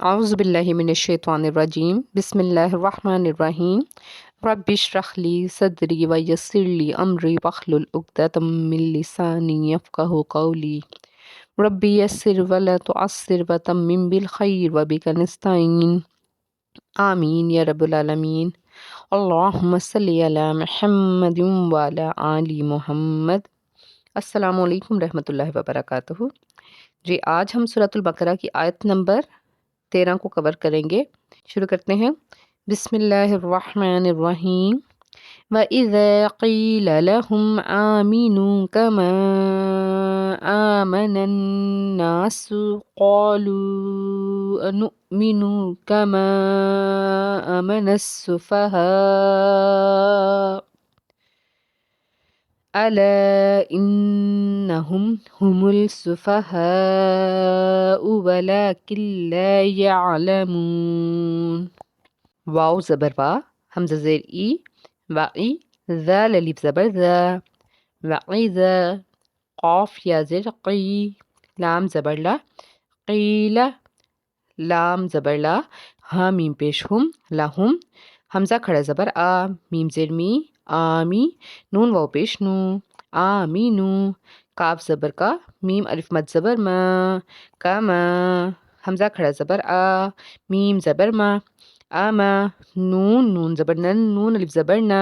اعوذ باللہ من الشیطان الرجیم بسم اللہ الرحمن الرحیم رب اشرح لی صدری ویسر لی امری واحلل عقدۃ من لسانی یفقہوا قولی رب یسر ولا تعسر وتمم بالخیر وبک نستعین آمین یا رب العالمین۔ اللہم صلی علی محمد وعلی آل محمد۔ السلام علیکم رحمۃ اللہ وبرکاتہ۔ جی آج ہم سورۃ البقرہ کی آیت نمبر 13 کو کور کریں گے۔ شروع کرتے ہیں۔ بسم اللہ الرحمن الرحیم۔ وَإِذَا قِيلَ لَهُمْ آمِنُوا كَمَا آمَنَ النَّاسُ قَالُوا أَنُؤْمِنُ كَمَا آمَنَ السُّفَهَاءُ أَلَا إِنَّهُمْ هُمُ السُّفَهَاءُ وَلَكِنْ لَا يَعْلَمُونَ۔ واو زبر وا، حمزہ زیر ای، وائی، ذال الف زبر ذا، وعیذا، قاف یا زیر قی، لام زبر لا، قیل، لام زبر لا، ہا میم پیش ہم، لہم، حمزہ کھڑا زبر آ، میم زیر می، آمی، نون واو پیش نو، آمینو، کاف زبر کا، میم الف مد زبر ما، کما، حمزہ کھڑا زبر آ، میم زبر ما، آما، نون زبر نن، نون الف زبر نا،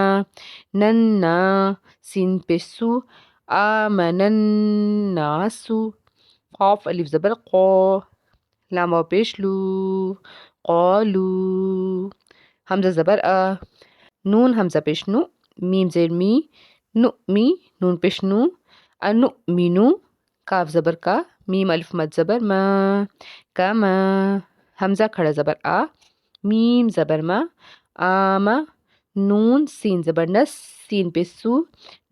نن نا، سین پیش سو، آمن الناسو، قاف الف زبر قو، لام واو پیش لو، قالو، حمزہ زبر آ، نون حمزہ پیش نو، میم زیر می، نؤمی، نون پیش نو، انؤمنو، کاف زبر کا، میم الف مد زبر ما، کما، حمزہ کھڑا زبر آ، میم زبر ما، آما، نون سین زبر نس، سین پیش سو،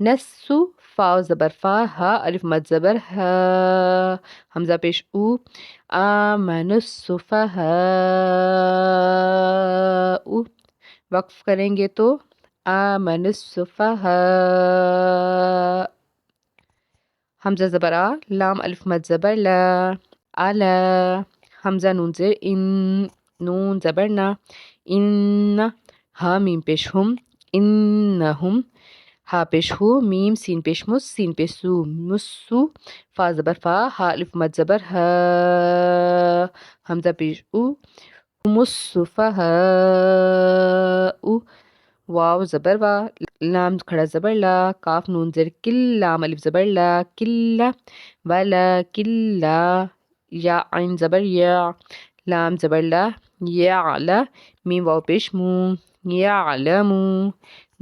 نسو، فاء زبر فا، ہا الف مد زبر ہا، حمزہ پیش او، آمن السفہاء، وقف کریں گے تو آمن السفہاء، حمزہ زبر آ، لام الف مد زبر لا، الا، حمزہ نون زیر ان، نون زبر نا، ان، ہا میم پیش ہم، انہم، ہا پیش ہو، میم سین پیش مس، سین پیش سو، مسو، فا زبر فا، ہا الف مد زبر ہا، حمزہ پیش او، ہم السفہاء، واو زبر وا، لام کھڑا زبر لا، کاف نون زیر کل، لام الف زبر لا، کلا، ولا کلا، یا عین زبر یا، لام زبر لا، یا علا، میم واو پیش مو، یعلمو،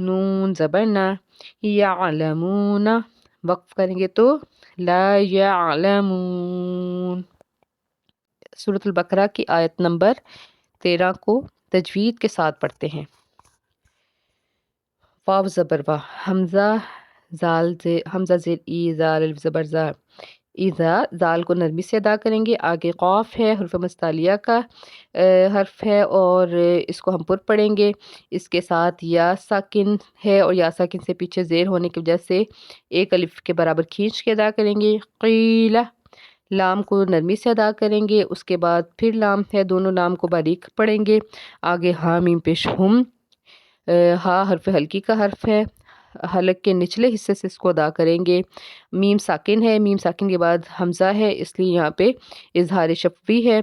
نون زبر نا، یعلمون، وقف کریں گے تو لا یعلمون۔ سورۃ البقرہ کی آیت نمبر 13 کو تجوید کے ساتھ پڑھتے ہیں۔ واو زبر وا، حمزہ حمزہ زیر ای، زال الف زبر زا، ایزا، زال کو نرمی سے ادا کریں گے۔ آگے قاف ہے، حرف مستعلیہ کا حرف ہے اور اس کو ہم پر پڑھیں گے۔ اس کے ساتھ یا ساکن ہے اور یا ساکن سے پیچھے زیر ہونے کی وجہ سے ایک الف کے برابر کھینچ کے ادا کریں گے۔ قیلہ، لام کو نرمی سے ادا کریں گے، اس کے بعد پھر لام ہے، دونوں لام کو باریک پڑھیں گے۔ آگے ہا میم پیش ہم، ہا حرف ہلکی کا حرف ہے، حلق کے نچلے حصے سے اس کو ادا کریں گے۔ میم ساکن ہے، میم ساکن کے بعد حمزہ ہے، اس لیے یہاں پہ اظہار شفوی ہے،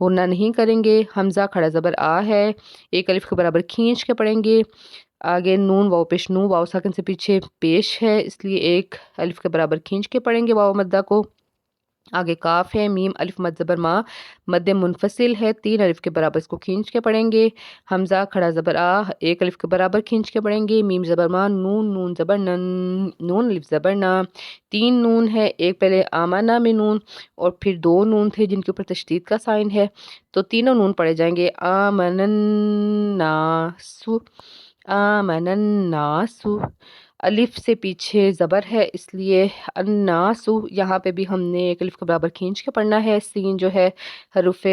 غنہ نہیں کریں گے۔ حمزہ کھڑا زبر آ ہے، ایک الف کے برابر کھینچ کے پڑھیں گے۔ آگے نون واو پیش نو، واو ساکن سے پیچھے پیش ہے، اس لیے ایک الف کے برابر کھینچ کے پڑھیں گے واو مدہ کو۔ آگے کاف ہے، میم الف مد زبر ما، مد منفصل ہے، 3 الف کے برابر اس کو کھینچ کے پڑھیں گے۔ حمزہ کھڑا زبر آ، ایک الف کے برابر کھینچ کے پڑھیں گے۔ میم زبر ما، نون زبر نن، نون الف زبر نا، 3 نون ہے، ایک پہلے آمانہ میں نون اور پھر 2 نون تھے جن کے اوپر تشدید کا سائن ہے، تو تینوں نون پڑھے جائیں گے۔ آمن الناس، آمن الناس، الف سے پیچھے زبر ہے اس لیے الناسو، یہاں پہ بھی ہم نے ایک الف کے برابر کھینچ کے پڑھنا ہے۔ سین جو ہے حروف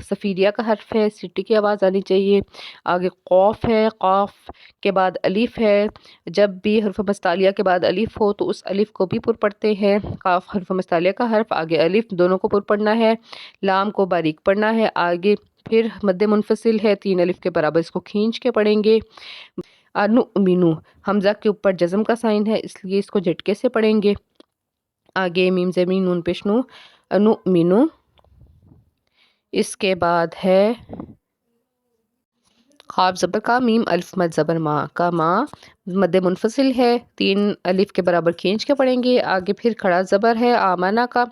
صفیریہ کا حرف ہے، سٹی کی آواز آنی چاہیے۔ آگے قوف ہے، قاف کے بعد الف ہے، جب بھی حرف مستعلیہ کے بعد الف ہو تو اس الف کو بھی پر پڑھتے ہیں۔ قاف حرف مستعلیہ کا حرف، آگے الف، دونوں کو پر پڑھنا ہے۔ لام کو باریک پڑھنا ہے، آگے پھر مد منفصل ہے، 3 الف کے برابر اس کو کھینچ کے پڑھیں گے۔ انؤمنو، حمزہ کے اوپر جزم کا سائن ہے اس لیے اس کو جھٹکے سے پڑھیں گے۔ آگے میم زمین نون پیش نو، انؤمنو، اس کے بعد ہے خواب زبر کا میم، الف مد زبر ما کا ما، مد منفصل ہے، 3 الف کے برابر کھینچ کے پڑھیں گے۔ آگے پھر کھڑا زبر ہے آمانہ کا،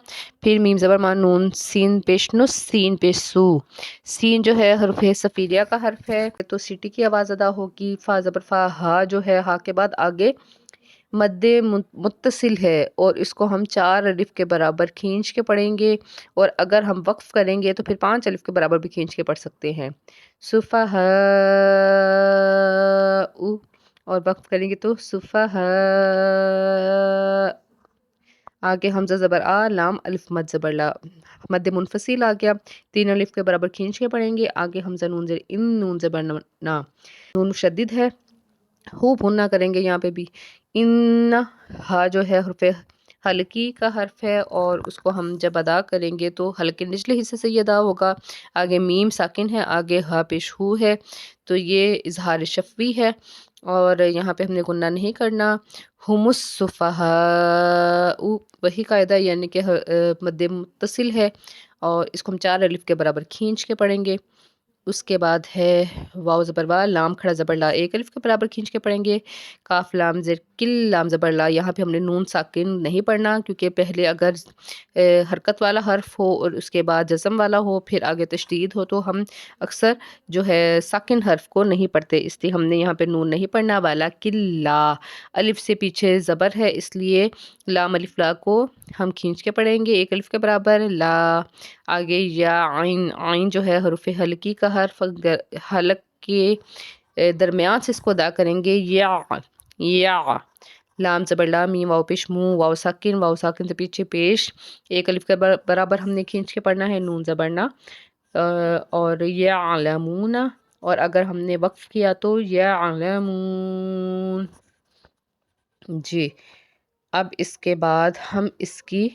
پھر میم زبر ما نون سین پیش نو، سین پیش سو، سین جو ہے حرف صفیریہ کا حرف ہے تو سیٹی کی آواز ادا ہوگی۔ فا زبر فا، ہا جو ہے ہا کے بعد آگے مد متصل ہے اور اس کو ہم 4 الف کے برابر کھینچ کے پڑھیں گے، اور اگر ہم وقف کریں گے تو پھر 5 الف کے برابر بھی کھینچ کے پڑھ سکتے ہیں۔ سفہاء، اور وقف کریں گے تو سفہاء۔ آگے حمزہ زبر آ، لام الف مد زبر لا، مد منفصل آ گیا، 3 الف کے برابر کھینچ کے پڑھیں گے۔ آگے حمزہ نون زبر ان، نون زبر نا، نون مشدد ہے، ہو بھوننا کریں گے یہاں پہ بھی۔ ان، ہا جو ہے حرف حلقی کا حرف ہے اور اس کو ہم جب ادا کریں گے تو حلقے نچلے حصے سے یہ ادا ہوگا۔ آگے میم ساکن ہے، آگے ہا پیش ہو ہے تو یہ اظہار شفوی ہے اور یہاں پہ ہم نے غنہ نہیں کرنا۔ ہم السفہاء، وہی قاعدہ، یعنی کہ مد متصل ہے اور اس کو ہم 4 الف کے برابر کھینچ کے پڑھیں گے۔ اس کے بعد ہے واو زبر وا، لام کھڑا زبر لا، 1 الف کے برابر کھینچ کے پڑھیں گے۔ کاف لام زیر کل، لام زبر لا، یہاں پہ ہم نے نون ساکن نہیں پڑھنا کیونکہ پہلے اگر حرکت والا حرف ہو اور اس کے بعد جزم والا ہو پھر آگے تشدید ہو تو ہم اکثر جو ہے ساکن حرف کو نہیں پڑھتے، اس لیے ہم نے یہاں پہ نون نہیں پڑھنا۔ والا کل لا، الف سے پیچھے زبر ہے اس لیے لام الف لا کو ہم کھینچ کے پڑھیں گے 1 الف کے برابر، لا۔ آگے یا عین، عین جو ہے حرف حلقی کا حرف، حلق کے درمیان سے اس کو ادا کریں گے، یا یا۔ لام زبر لا، میم واو پیش مو، واو ساکن، واو ساکن سے پیچھے پیش 1 الف کے برابر ہم نے کھینچ کے پڑھنا ہے، نون زبر نا، اور یعلمون، اور اگر ہم نے وقف کیا تو یعلمون۔ جی اب اس کے بعد ہم اس کی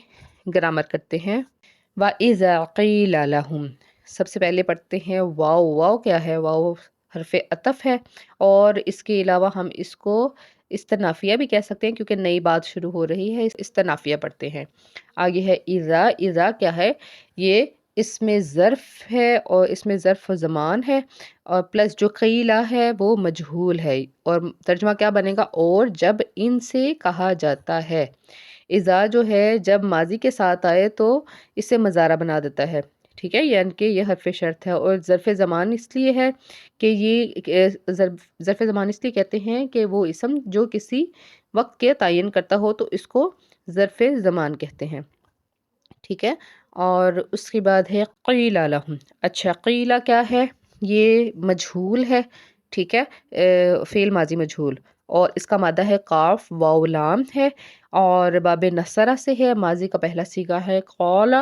گرامر کرتے ہیں۔ وَإِذَا قِيلَ لَهُمْ، سب سے پہلے پڑھتے ہیں واو، واو کیا ہے؟ واو حرف عطف ہے اور اس کے علاوہ ہم اس کو استنافیہ بھی کہہ سکتے ہیں کیونکہ نئی بات شروع ہو رہی ہے، استنافیہ پڑھتے ہیں۔ آگے ہے اذا، اذا کیا ہے؟ یہ اس میں ظرف ہے اور اس میں ظرف زمان ہے اور پلس جو قیلہ ہے وہ مجہول ہے، اور ترجمہ کیا بنے گا؟ اور جب ان سے کہا جاتا ہے۔ اذا جو ہے جب ماضی کے ساتھ آئے تو اسے مضارع بنا دیتا ہے، ٹھیک ہے، یعنی کہ یہ حرف شرط ہے، اور ظرف زمان اس لیے ہے کہ یہ ظرف زمان اس لیے کہتے ہیں کہ وہ اسم جو کسی وقت کے تعین کرتا ہو تو اس کو ظرف زمان کہتے ہیں، ٹھیک ہے۔ اور اس کے بعد ہے قیل لہم، اچھا قیلہ کیا ہے؟ یہ مجہول ہے، ٹھیک ہے، فعل ماضی مجہول، اور اس کا مادہ ہے قاف، واو لام ہے اور باب نصرہ سے ہے، ماضی کا پہلا صیغہ ہے قال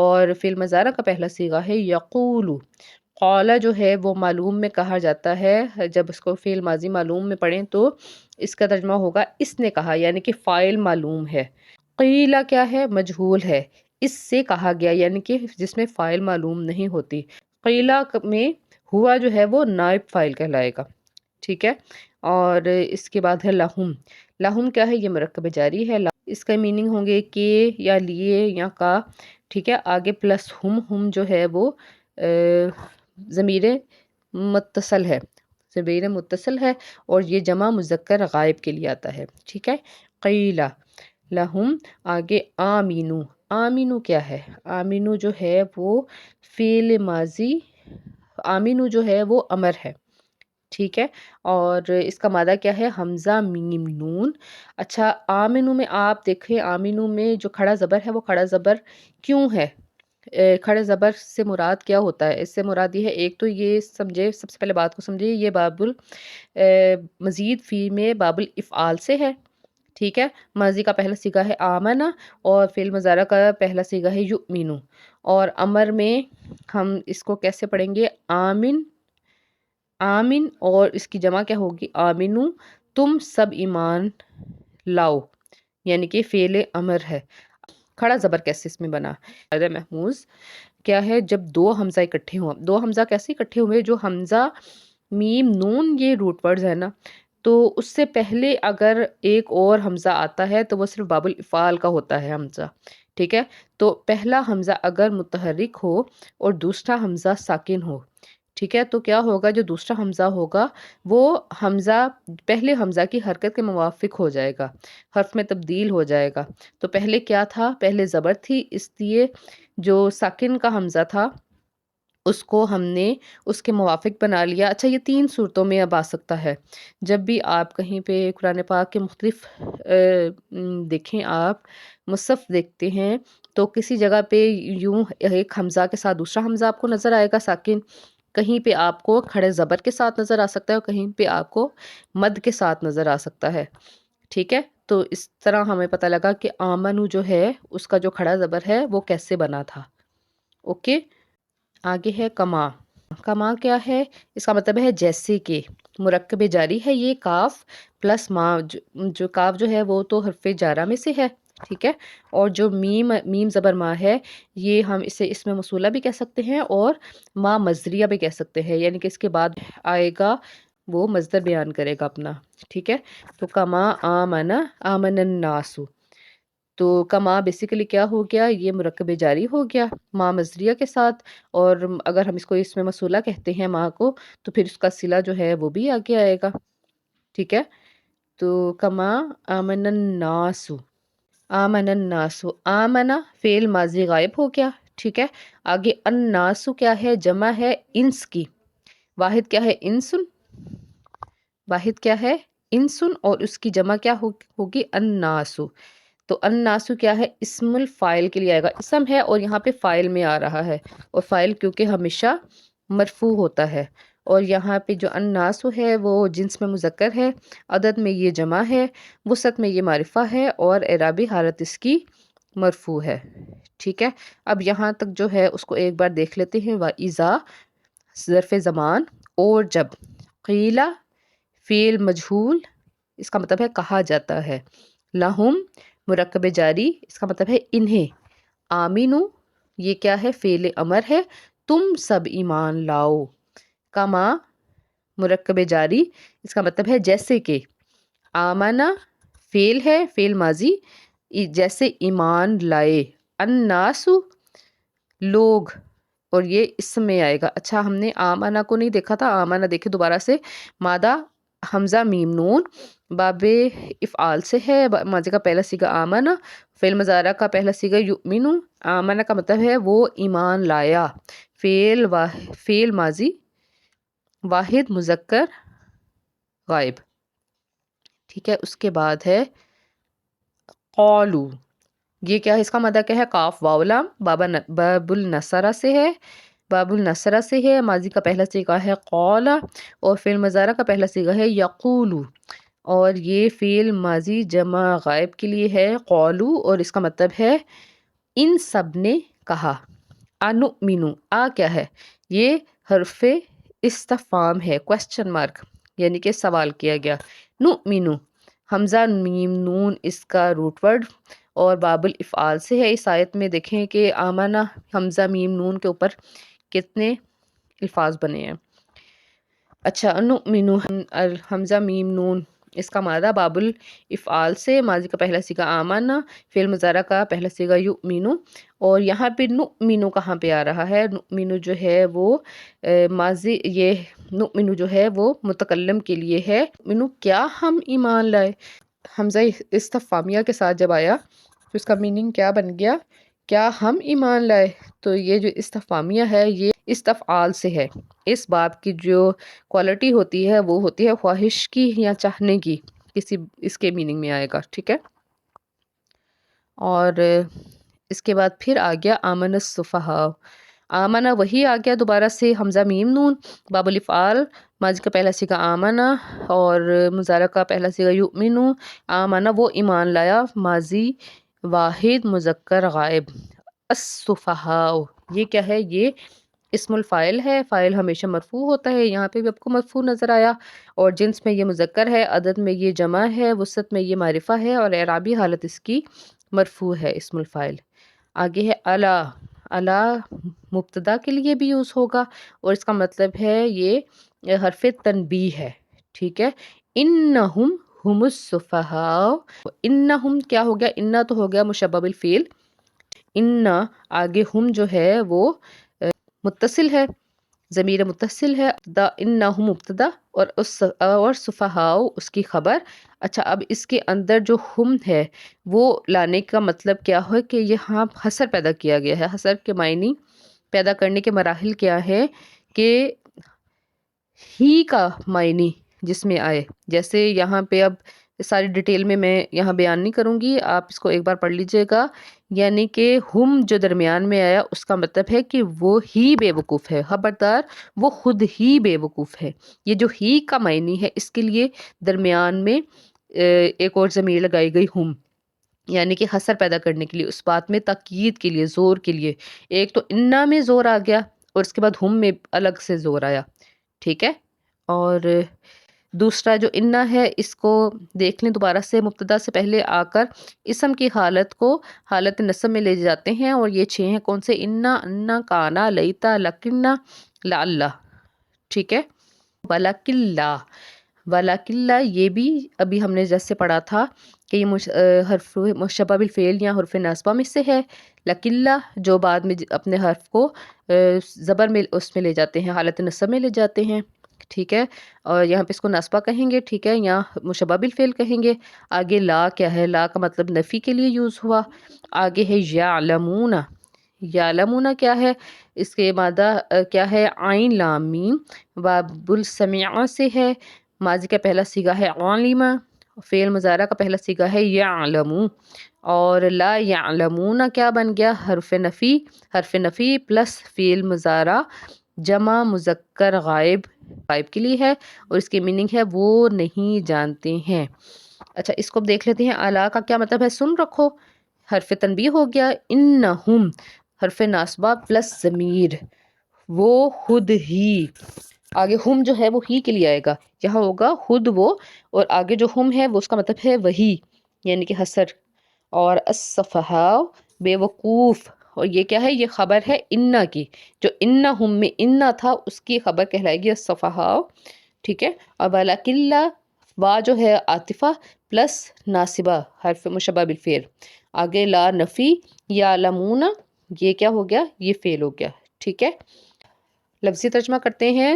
اور فعل مضارع کا پہلا صیغہ ہے یقول۔ قال جو ہے وہ معلوم میں کہا جاتا ہے، جب اس کو فعل ماضی معلوم میں پڑھیں تو اس کا ترجمہ ہوگا اس نے کہا، یعنی کہ فاعل معلوم ہے۔ قیلہ کیا ہے؟ مجہول ہے، اس سے کہا گیا، یعنی کہ جس میں فاعل معلوم نہیں ہوتی۔ قیلہ میں ہوا جو ہے وہ نائب فاعل کہلائے گا، ٹھیک ہے۔ اور اس کے بعد ہے لہم، لہم کیا ہے؟ یہ مرکب جاری ہے، اس کا میننگ ہوں گے کہ یا لیے یا کا، ٹھیک ہے۔ آگے پلس ہم جو ہے وہ ضمیر متصل ہے، ضمیر متصل ہے اور یہ جمع مذکر غائب کے لیے آتا ہے، ٹھیک ہے۔ قیلہ لہم، آگے آمینو، آمینو کیا ہے؟ آمینو جو ہے وہ فعل ماضی، آمینو جو ہے وہ امر ہے، ٹھیک ہے، اور اس کا مادہ کیا ہے؟ حمزہ میم نون۔ اچھا آمینو میں آپ دیکھیں، آمینو میں جو کھڑا زبر ہے وہ کھڑا زبر کیوں ہے؟ کھڑے زبر سے مراد کیا ہوتا ہے؟ اس سے مراد یہ ہے، ایک تو یہ سمجھے، سب سے پہلے بات کو سمجھے، یہ مزید فی میں باب الافعال سے ہے، ٹھیک ہے۔ ماضی کا پہلا صیغہ ہے آمنا، اور فعل مضارع کا پہلا صیغہ ہے یؤمنو، اور امر میں ہم اس کو کیسے پڑھیں گے؟ آمن، آمن، اور اس کی جمع کیا ہوگی؟ آمنو، تم سب ایمان لاؤ، یعنی کہ فعل امر ہے۔ کھڑا زبر کیسے اس میں بنا؟ قاعدہ محموز کیا ہے؟ جب دو حمزہ اکٹھے ہوں، دو حمزہ کیسے اکٹھے ہوئے؟ جو حمزہ میم نون یہ روٹ ورڈز ہے نا، تو اس سے پہلے اگر ایک اور حمزہ آتا ہے تو وہ صرف باب الافعال کا ہوتا ہے حمزہ، ٹھیک ہے۔ تو پہلا حمزہ اگر متحرک ہو اور دوسرا حمزہ ساکن ہو، ٹھیک ہے، تو کیا ہوگا؟ جو دوسرا حمزہ ہوگا وہ حمزہ پہلے حمزہ کی حرکت کے موافق ہو جائے گا، حرف میں تبدیل ہو جائے گا۔ تو پہلے کیا تھا؟ پہلے زبر تھی، اس لیے جو ساکن کا حمزہ تھا اس کو ہم نے اس کے موافق بنا لیا۔ اچھا، یہ تین صورتوں میں اب آ سکتا ہے۔ جب بھی آپ کہیں پہ قرآن پاک کے مختلف دیکھیں، آپ مصحف دیکھتے ہیں تو کسی جگہ پہ یوں ایک حمزہ کے ساتھ دوسرا حمزہ آپ کو نظر آئے گا ساکن، کہیں پہ آپ کو کھڑے زبر کے ساتھ نظر آ سکتا ہے، اور کہیں پہ آپ کو مد کے ساتھ نظر آ سکتا ہے، ٹھیک ہے۔ تو اس طرح ہمیں پتہ لگا کہ آمنو جو ہے اس کا جو کھڑا زبر ہے وہ کیسے بنا تھا۔ اوکے، آگے ہے کما۔ کما کیا ہے؟ اس کا مطلب ہے جیسے کہ، مرکب جاری ہے یہ کاف پلس ما، جو کاف جو ہے وہ تو حرف جارہ میں سے ہے، ٹھیک ہے، اور جو میم زبر ما ہے یہ ہم اسے اسم موصولہ بھی کہہ سکتے ہیں اور ما مصدریہ بھی کہہ سکتے ہیں، یعنی کہ اس کے بعد آئے گا وہ مصدر بیان کرے گا اپنا، ٹھیک ہے۔ تو کما آمنا، آمن الناس، تو کما بیسیکلی کیا ہو گیا؟ یہ مرکب جاری ہو گیا ما مصدریہ کے ساتھ، اور اگر ہم اس کو اسم موصولہ کہتے ہیں ما کو، تو پھر اس کا صلہ جو ہے وہ بھی آگے آئے گا، ٹھیک ہے۔ تو کما آمن الناس، آمن الناس، آمنا فعل ماضی غائب ہو گیا، ٹھیک ہے۔ آگے الناس کیا ہے؟ جمع ہے انس کی، واحد کیا ہے؟ انسن، واحد کیا ہے؟ انسن، اور اس کی جمع کیا ہوگی؟ الناس۔ تو الناس کیا ہے؟ اسم الفاعل کے لیے آئے گا، اسم ہے اور یہاں پہ فاعل میں آ رہا ہے، اور فاعل کیونکہ ہمیشہ مرفوع ہوتا ہے، اور یہاں پہ جو الناس ہے وہ جنس میں مذکر ہے، عدد میں یہ جمع ہے، وسعت میں یہ معرفہ ہے، اور اعرابی حالت اس کی مرفوع ہے، ٹھیک ہے۔ اب یہاں تک جو ہے اس کو ایک بار دیکھ لیتے ہیں۔ وَإِذَا ظرف زمان، اور جب، قیلا فعل مجہول، اس کا مطلب ہے کہا جاتا ہے، لہم مرکب جاری، اس کا مطلب ہے انہیں، آمینو یہ کیا ہے؟ فعل امر ہے، تم سب ایمان لاؤ، کما مرکب جاری، اس کا مطلب ہے جیسے کہ، آمنا فعل ہے، فعل ماضی، جیسے ایمان لائے، الناس لوگ، اور یہ اس میں آئے گا۔ اچھا، ہم نے آمنا کو نہیں دیکھا تھا، آمنا دیکھے دوبارہ سے، مادہ حمزہ میم نون باب افعال سے ہے، ماضی کا پہلا صیغہ آمنا، فعل مضارع کا پہلا صیغہ یؤمنو، آمنا کا مطلب ہے وہ ایمان لایا، فعل ماضی واحد مذکر غائب، ٹھیک ہے۔ اس کے بعد ہے قولو، یہ کیا ہے؟ اس کا مدہ کیا ہے؟ کاف واو لام، باب النصرہ سے ہے، باب النصرہ سے ہے، ماضی کا پہلا صیغہ ہے قولا، اور فعل مضارع کا پہلا صیغہ ہے یقولو، اور یہ فعل ماضی جمع غائب کے لیے ہے قولو، اور اس کا مطلب ہے ان سب نے کہا۔ انؤمنو، آ کیا ہے؟ یہ حرف استفہام ہے، کوسچن مارک، یعنی کہ سوال کیا گیا۔ نؤمنو، حمزہ میم نون اس کا روٹ ورڈ اور باب الافعال سے ہے۔ اس آیت میں دیکھیں کہ آمنا حمزہ میم نون کے اوپر کتنے الفاظ بنے ہیں۔ اچھا، نؤمنو حمزہ میم نون اس کا مادہ باب الافعال سے، ماضی کا پہلا صیغہ آمنا، فعل مضارع کا پہلا صیغہ یؤمنو، اور یہاں پہ نؤمنو کہاں پہ آ رہا ہے؟ نؤمنو جو ہے وہ ماضی، یہ نؤمنو جو ہے وہ متکلم کے لیے ہے، نؤمنو کیا ہم ایمان لائے، حمزہ استفہامیہ کے ساتھ جب آیا تو اس کا میننگ کیا بن گیا؟ کیا ہم ایمان لائے؟ تو یہ جو استفہامیہ ہے یہ استفعال سے ہے، اس باب کی جو کوالٹی ہوتی ہے وہ ہوتی ہے خواہش کی یا چاہنے کی، کسی اس کے میننگ میں آئے گا، ٹھیک ہے۔ اور اس کے بعد پھر آ گیا آمن السفہاء، آمنا وہی آ گیا دوبارہ سے حمزہ میم نون، باب الافعال، ماضی کا پہلا صیغہ آمنا اور مضارع کا پہلا صیغہ یؤمنو، آمنا وہ ایمان لایا، ماضی واحد مذکر غائب، السفہاء یہ کیا ہے، یہ اسم الفاعل ہے، فاعل ہمیشہ مرفوع ہوتا ہے، یہاں پہ بھی آپ کو مرفوع نظر آیا، اور جنس میں یہ مذکر ہے، عدد میں یہ جمع ہے، وسعت میں یہ معرفہ ہے، اور اعرابی حالت اس کی مرفوع ہے اسم الفاعل۔ آگے ہے الا، الا مبتدا کے لیے بھی یوز ہوگا اور اس کا مطلب ہے یہ حرف تنبیہ ہے، ٹھیک ہے۔ انہم ہم السفہاء، انہم کیا ہو گیا، انا تو ہو گیا مشبہ بالفعل، انا آگے ہم جو ہے وہ متصل ہے، ضمیر متصل ہے، انہم مبتدا اور سفہاء اس کی خبر۔ اچھا اب اس کے اندر جو ہم ہے وہ لانے کا مطلب کیا ہے کہ یہاں حصر پیدا کیا گیا ہے، حصر کے معنی پیدا کرنے کے مراحل کیا ہے کہ ہی کا معنی جس میں آئے، جیسے یہاں پہ اب ساری ڈیٹیل میں یہاں بیان نہیں کروں گی، آپ اس کو ایک بار پڑھ لیجئے گا، یعنی کہ ہم جو درمیان میں آیا اس کا مطلب ہے کہ وہ ہی بے وقوف ہے، خبردار وہ خود ہی بے وقوف ہے، یہ جو ہی کا معنی ہے اس کے لیے درمیان میں ایک اور ضمیر لگائی گئی ہم، یعنی کہ حصر پیدا کرنے کے لیے، اس بات میں تاکید کے لیے، زور کے لیے، ایک تو انا میں زور آ گیا اور اس کے بعد ہم میں الگ سے زور آیا، ٹھیک ہے۔ اور دوسرا جو انا ہے اس کو دیکھ لیں دوبارہ سے، مبتدا سے پہلے آ کر اسم کی حالت کو حالت نصب میں لے جاتے ہیں، اور یہ 6 ہیں کون سے، انا، انا، کانا، لیتا، لکنہ، لعلہ، ٹھیک ہے۔ ولکلہ، ولکلہ یہ بھی ابھی ہم نے جیسے پڑھا تھا کہ یہ حرف مشبہ بالفعل یا حرف ناصبہ میں سے ہے، لکلہ جو بعد میں اپنے حرف کو زبر میں اس میں لے جاتے ہیں، حالت نصب میں لے جاتے ہیں، ٹھیک ہے، اور یہاں پہ اس کو ناصبہ کہیں گے، ٹھیک ہے، یا مشبہ بالفعل کہیں گے۔ آگے لا کیا ہے، لا کا مطلب نفی کے لیے یوز ہوا۔ آگے ہے یعلمون، یعلمون کیا ہے، اس کے مادہ کیا ہے، عین لام میم، باب السمع سے ہے، ماضی کا پہلا صیغہ ہے عالمہ، فعل مضارع کا پہلا صیغہ ہے یعلمو، اور لا یعلمون کیا بن گیا، حرف نفی، حرف نفی پلس فعل مضارع جمع مذکر غائب، غائب کے لیے ہے، اور اس کی میننگ ہے وہ نہیں جانتے ہیں۔ اچھا اس کو دیکھ لیتے ہیں، الا کا کیا مطلب ہے، سن رکھو، حرف تنبیہ ہو گیا، انہم حرف ناصبہ پلس ضمیر، وہ خود ہی، آگے ہم جو ہے وہ ہی کے لیے آئے گا، یہاں ہوگا خود وہ، اور آگے جو ہم ہے وہ اس کا مطلب ہے وہی، یعنی کہ حسر، اور السفہاء بے وقوف، اور یہ کیا ہے، یہ خبر ہے انا کی، جو انا ہم میں انا تھا اس کی خبر کہلائے گی السفہاء، ٹھیک ہے۔ اور ولکلہ وا جو ہے عاطفہ پلس ناصبہ حرف مشبہ بالفعل، آگے لا نفی، یعلمون یہ کیا ہو گیا، یہ فعل ہو گیا، ٹھیک ہے۔ لفظی ترجمہ کرتے ہیں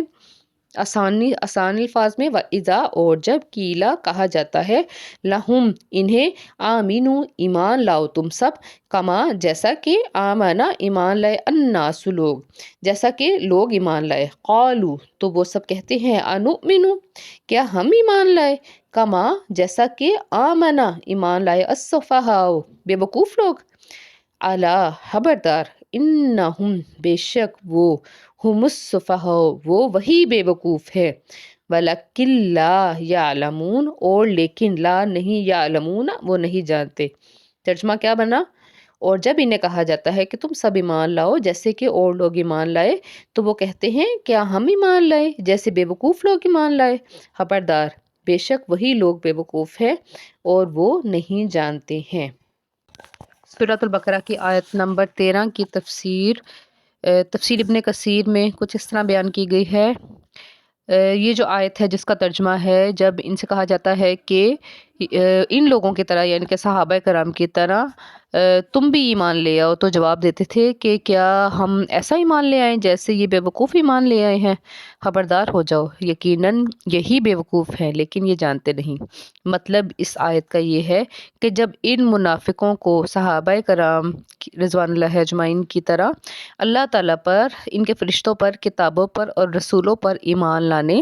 آسان الفاظ میں، وَإِذَا اور جب کیلا کہا جاتا ہے، لہم انہیں، آمینو ایمان لاؤ تم سب، کما جیسا کہ، آمنا ایمان لائے، الناس لوگ جیسا کہ لوگ ایمان لائے، قالو تو وہ سب کہتے ہیں، انؤمنو کیا ہم ایمان لائے، کما جیسا کہ، آمنا ایمان لائے، السفہاء بے وقوف لوگ، الا خبردار، انہم بے شک وہ، ہم السفہاء وہ وہی بے وقوف ہے، ولکن لا یعلمون اور لیکن لا نہیں، یعلمون وہ نہیں جانتے۔ ترجمہ کیا بنا، اور جب انہیں کہا جاتا ہے کہ تم سب ایمان لاؤ جیسے کہ اور لوگ ایمان لائے، تو وہ کہتے ہیں کیا ہم ایمان لائے جیسے بے وقوف لوگ ایمان لائے، خبردار بے شک وہی لوگ بے وقوف ہے اور وہ نہیں جانتے ہیں۔ سورۃ البقرہ کی آیت نمبر 13 کی تفسیر ابن کثیر میں کچھ اس طرح بیان کی گئی ہے، یہ جو آیت ہے جس کا ترجمہ ہے، جب ان سے کہا جاتا ہے کہ ان لوگوں کی طرح یعنی کہ صحابہ کرام کی طرح تم بھی ایمان لے آؤ، تو جواب دیتے تھے کہ کیا ہم ایسا ایمان لے آئیں جیسے یہ بے وقوف ایمان لے آئے ہیں، خبردار ہو جاؤ یقیناً یہی بے وقوف ہے لیکن یہ جانتے نہیں۔ مطلب اس آیت کا یہ ہے کہ جب ان منافقوں کو صحابہ کرام رضوان اللہ اجمعین کی طرح اللہ تعالیٰ پر، ان کے فرشتوں پر، کتابوں پر اور رسولوں پر ایمان لانے،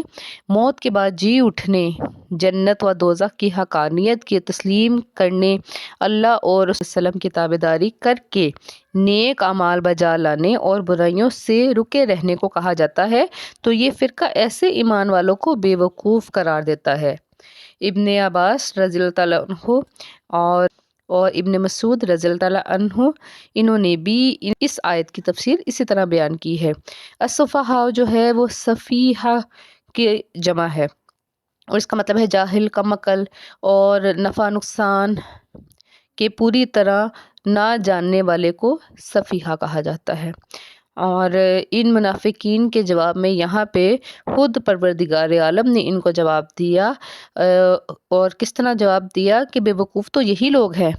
موت کے بعد جی اٹھنے، جنت و دوزخ کی حقائق حقانیت کی تسلیم کرنے، اللہ اور رسول صلی اللہ علیہ وسلم کی تابعداری کر کے نیک اعمال بجا لانے اور برائیوں سے رکے رہنے کو کہا جاتا ہے، تو یہ فرقہ ایسے ایمان والوں کو بے وقوف قرار دیتا ہے۔ ابن عباس رضی اللہ تعالیٰ عنہ اور ابن مسعود رضی اللہ تعالیٰ عنہ، انہوں نے بھی اس آیت کی تفسیر اسی طرح بیان کی ہے۔ السفہاء جو ہے وہ سفیہہ کی جمع ہے، اور اس کا مطلب ہے جاہل، کم عقل اور نفع نقصان کے پوری طرح نہ جاننے والے کو سفیہہ کہا جاتا ہے۔ اور ان منافقین کے جواب میں یہاں پہ خود پروردگار عالم نے ان کو جواب دیا، اور کس طرح جواب دیا کہ بے وقوف تو یہی لوگ ہیں،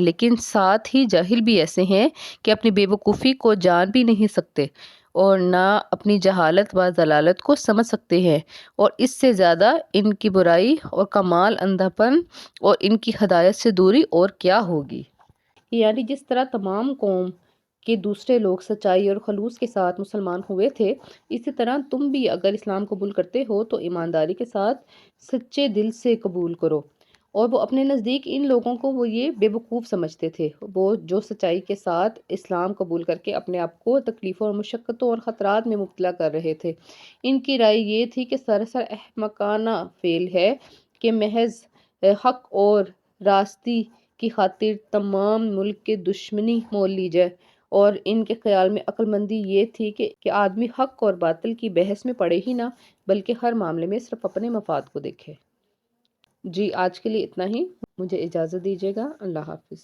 لیکن ساتھ ہی جاہل بھی ایسے ہیں کہ اپنی بے وقوفی کو جان بھی نہیں سکتے اور نہ اپنی جہالت و ضلالت کو سمجھ سکتے ہیں، اور اس سے زیادہ ان کی برائی اور کمال اندھا پن اور ان کی ہدایت سے دوری اور کیا ہوگی۔ یعنی جس طرح تمام قوم کہ دوسرے لوگ سچائی اور خلوص کے ساتھ مسلمان ہوئے تھے، اسی طرح تم بھی اگر اسلام قبول کرتے ہو تو ایمانداری کے ساتھ سچے دل سے قبول کرو۔ اور وہ اپنے نزدیک ان لوگوں کو وہ یہ بے وقوف سمجھتے تھے، وہ جو سچائی کے ساتھ اسلام قبول کر کے اپنے آپ کو تکلیفوں اور مشقتوں اور خطرات میں مبتلا کر رہے تھے۔ ان کی رائے یہ تھی کہ سراسر احمقانہ فعل ہے کہ محض حق اور راستی کی خاطر تمام ملک کی دشمنی مول لی جائے، اور ان کے خیال میں عقل مندی یہ تھی کہ آدمی حق اور باطل کی بحث میں پڑے ہی نہ، بلکہ ہر معاملے میں صرف اپنے مفاد کو دیکھے۔ جی آج کے لیے اتنا ہی، مجھے اجازت دیجیے گا، اللہ حافظ۔